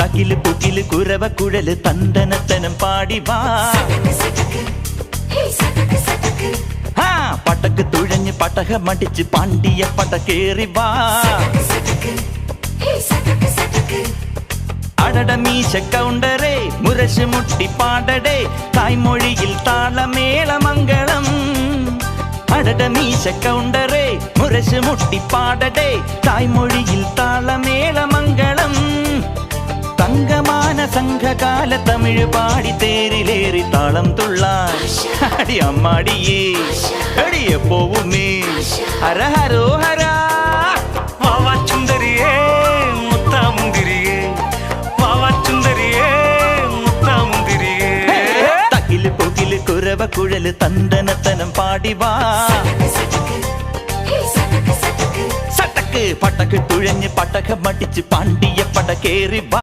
തകില് പുകില് കുരവ കുഴല് തന്തനത്തനം പാടി വാ. പടക്ക് തുഴഞ്ഞ് പടകമടിച്ച് പാണ്ടിയ പടകേറി വാ. അടട മീശ കൗണ്ടറേ മുരശ് മുട്ടി പാടടേ തായ്മൊഴിയിൽ താളമേളമംഗളം. അടട മീശ കൗണ്ടറേ മുരശ് മുട്ടി പാടടേ തായ്മൊഴിയിൽ താളമേളമംഗളം. തങ്കമാന സംഘകാല തമിഴ് പാടി തേരിലേറി താളം തുള്ളാൻ അടി അമ്മാടിയേ അടിയെ പോവുമേ ഹര ഹരോ ഹരാ. വാവാച്ചുന്തരിയേ മുത്താമുന്തിരിയേ വാവാച്ചുന്തരിയേ മുത്താമുന്തിരിയേ. തകില് പുകില് കുരവ കുഴല് തന്തനത്തനം പാടി വാ. സട്ടക്ക് പടക്ക് തുഴഞ്ഞ് പടകമടിച്ച് പാണ്ടിയ പടകേറി വാ.